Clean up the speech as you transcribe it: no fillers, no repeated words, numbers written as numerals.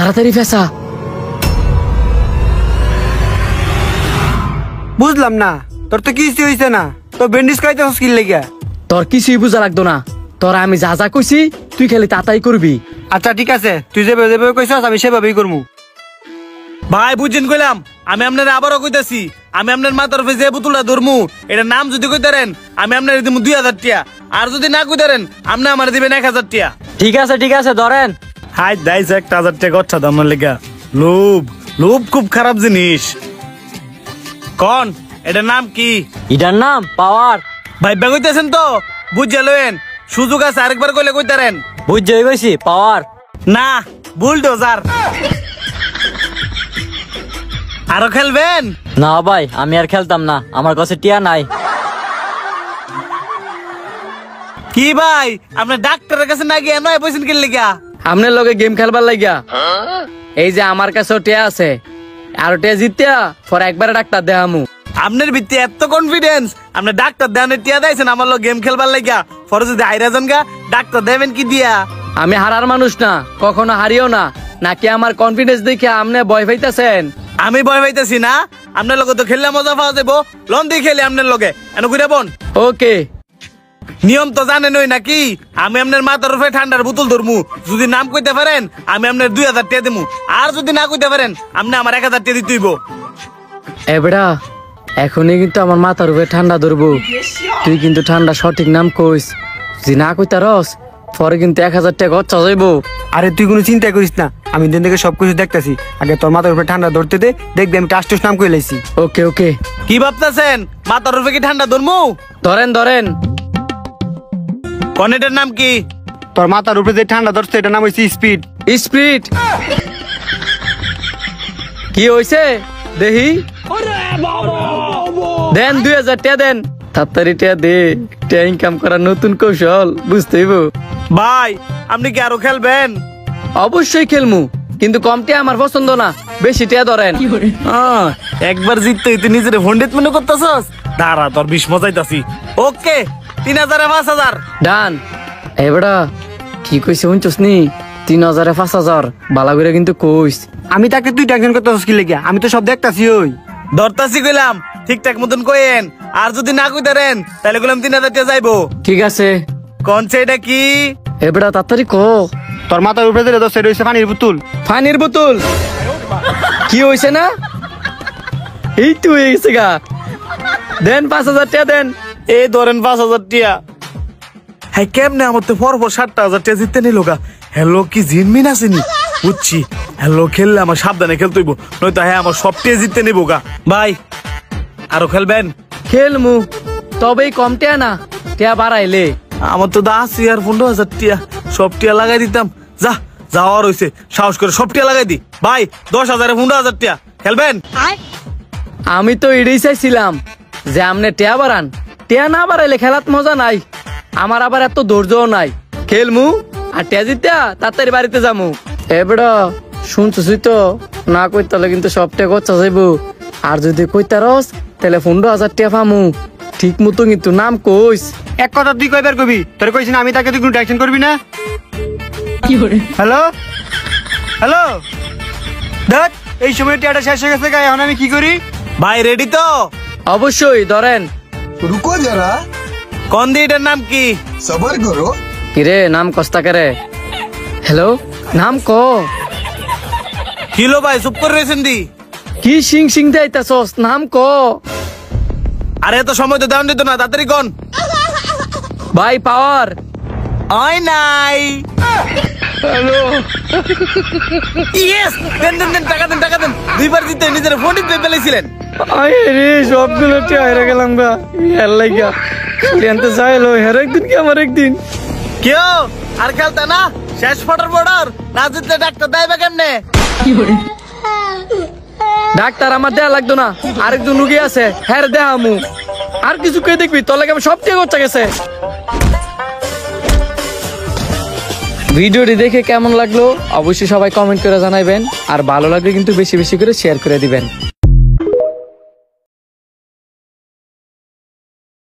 তাড়াতাড়ি ফেসা। বুঝলাম না, তোর তো কিছু হয়েছে না, তো ব্যান্ডেজ খাইতে হসকিল লেগে। তোর কিছুই বুঝা লাগতো না, তোরা আমি যা যা কইছি তুই খালি তাতাই করবি। আচ্ছা ঠিক আছে, তুই যেভাবে যেভাবে কইছস আমি সেভাবেই করবো। ভাই বুঝছেন কইলাম, আমি আপনার আবারও কইতাছি, আমি আপনার মাথার উপরে যে বোতলটা ধরমু এটার নাম যদি কইতারেন আমি আপনার দিব 2000 টাকা, আর যদি না কইতারেন আপনি আমার দিবেন 1000 টাকা। ঠিক আছে ধরেন। হাই দাইছে 1000 টাকা গচ্ছা দাম লেগা। লোভ লোভ খুব খারাপ জিনিস। কোন এটার নাম কি? এটার নাম পাওয়ার। ভাই কইতেছেন তো বুঝে লয়েন, সুযোগ আছে আরেকবার কইলে কইতারেন। বুঝে গেছি পাওয়ার না বুলডোজার। আরো খেলবেন? না ভাই আমি আর খেলতাম না, আমার কাছে টিয়া নাই। কি ভাই আপনি ডাক্তারের কাছে না গিয়ে নয় পয়সা কিনলে গিয়া আপনার লগে গেম খেলবার লাগিয়া? এই যে আমার কাছেও টিয়া আছে, আর টিয়া জিতিয়া পরে একবারে ডাক্তার দেখামু। আপনার ভিত্তি এত কনফিডেন্স, আপনি ডাক্তার দেওয়ানের টিয়া দিয়েছেন আমার লোক গেম খেলবার লাগিয়া, পরে যদি হাইরা যান গা ডাক্তার দেবেন কি দিয়া? আমি হারার মানুষ না, কখনো হারিও না। নাকি আমার কনফিডেন্স দেখে আপনি ভয় পাইতেছেন? আমি ভয় পাইতেছি না, আপনার লগে তো খেললে মজা পাওয়া যাবো। লন দিয়ে খেলে আপনার লগে এন ঘুরে বোন। ওকে। নিয়ম তো জানেন ওই নাকি, আমি আপনার মাথার উপরে ঠান্ডার বোতল ধরমু, যদি নাম কইতে পারেন আমি আপনার 2000 টাকা দেবো, আর যদি না কইতে পারেন আপনি আমার 1000 টাকা দিতে হইব। এবড়া এখনই কিন্তু আমার মাথার উপরে ঠান্ডা ধরবো, তুই কিন্তু ঠান্ডা সঠিক নাম কইস, যদি না কইতারস পরে কিন্তু 1000 টাকা খরচা যাইবো। আরে তুই কোনো চিন্তা করিস না, আমি দিন থেকে সবকিছু দেখতেছি। আগে তোর মাথার উপরে ঠান্ডা ধরতে দে, দেখবি আমি টাস্টুস নাম কই লাইছি। ওকে ওকে। কি ভাবতেছেন মাথার উপরে কি ঠান্ডা ধরমু? ধরেন। কনেটার নাম কি? তোর মাথার উপরে যে ঠান্ডা ধরছে এটার নাম হইছে স্পিড। স্পিড কি হইছে দেহি? দেন 2000 টাকা দেন, তাড়াতাড়ি টাকা দে। টাকা ইনকাম করার নতুন কৌশল বুঝতে হইব। ভাই আপনি কি আরো খেলবেন? অবশ্যই খেলমু, কিন্তু কম টাকা আমার পছন্দ না, বেশি টাকা ধরেন। একবার জিততে হইতে নিজের ভন্ডিত মনে করতেছস, দাঁড়া তোর 20 মজাইতাছি। ওকে 3000 এ 5000 ডান। এবড়া কি কইছে শুনছস নি? 3000 এ 5000 বালা করে কিন্তু কইস। আমি তাকে তুই টেনশন করতে হসকিল লেগে, আমি তো সব দেখতাছি। ওই ধরতাছি কইলাম ঠিকঠাক মতন কইেন, আর যদি না কইতারেন তাহলে কইলাম 3000 টাকা যাইবো। ঠিক আছে। কোন সেটা কি? এবড়া তাড়াতাড়ি ক। তোর মাথার উপরে যে ধরছে এটা হইছে পানির বোতল। পানির বোতল কি হইছে না? এই তো হয়ে গেছে গা। দেন 5000 টাকা দেন। এই ধরেন 5000 টাকা। হ্যাঁ কেমনে আমার তো পরপর 7000 টাকা জিততে নিল গা। হ্যালো কি জিনমিন আসেনি বুঝছি। হ্যালো খেললে আমার সাবধানে খেলতে হইব, নয়তো হ্যাঁ আমার সব টাকা জিততে নিবো গা। ভাই আরো খেলবেন? খেলমু, তবেই কম টাকা না, টাকা বাড়াইলে। আমার তো 10 আর 15000 টাকা, সব টাকা লাগাই দিতাম। যাওয়ার হয়েছে, সাহস করে সব টাকা লাগাই দি। ভাই 10,000 15,000 টাকা খেলবেন? আমি তো এটাই চাইছিলাম যে আমনে টেয়া বাড়ান, টেয়া না বাড়াইলে খেলাত মজা নাই। আমার আবার এত ধৈর্যও নাই। খেলমু আর টেয়া জিতা তাড়াতাড়ি বাড়িতে যামু। এবড়া শুনছিস তো, না কইতালে কিন্তু সব টেয়া খরচা যাইব, আর যদি কইতারস তাহলে 15,000 টাকা পামু। ঠিক মতো কিন্তু নাম কইস। এক কথা তুই কয়বার কবি, তোর কইছিস না আমি তাকে তুই কোনো টেনশন করবি না। হ্যালো হ্যালো দেখ এই সময় টিয়াটা শেষ হয়ে গেছে, এখন আমি কি করি? ভাই রেডি তো? অবশ্যই ধরেন। रुको जरा, কোন দিটার নাম কি? सबर करो। কিরে নাম কস্তা করে? হ্যালো নাম ক। কিলো ভাই চুপ করে রয়েছেন দি? কি সিং সিং দেইতাছস, নাম ক। আরে এত সময় তো দেওয়ান দিত না, তাড়াতাড়ি কোন। ভাই পাওয়ার। ওই নাই। হ্যালো ইয়েস দেন টাকা দেন। দুইবার জিতে নিজের ফোনই পেয়ে ফেলেছিলেন। আরে রে সবগুলো টিয়া হেরে গেলাম গা। হের লাগিয়া খেলতে চাইলো, হের একদিন কি আমার একদিন। কেউ আর খেলতে না, শেষ ফটার বর্ডার না জিতলে ডাক্তার দেবে কেমনে? ডাক্তার আমার দেয়া লাগতো না, আরেকজন রুগী আছে হ্যাঁ দেহামু। আর কিছু কে দেখবি, তোর লাগে সব টিয়া খরচা গেছে। ভিডিওটি দেখে কেমন লাগলো অবশ্যই সবাই কমেন্ট করে জানাবেন, আর ভালো লাগলে কিন্তু বেশি বেশি করে শেয়ার করে দিবেন।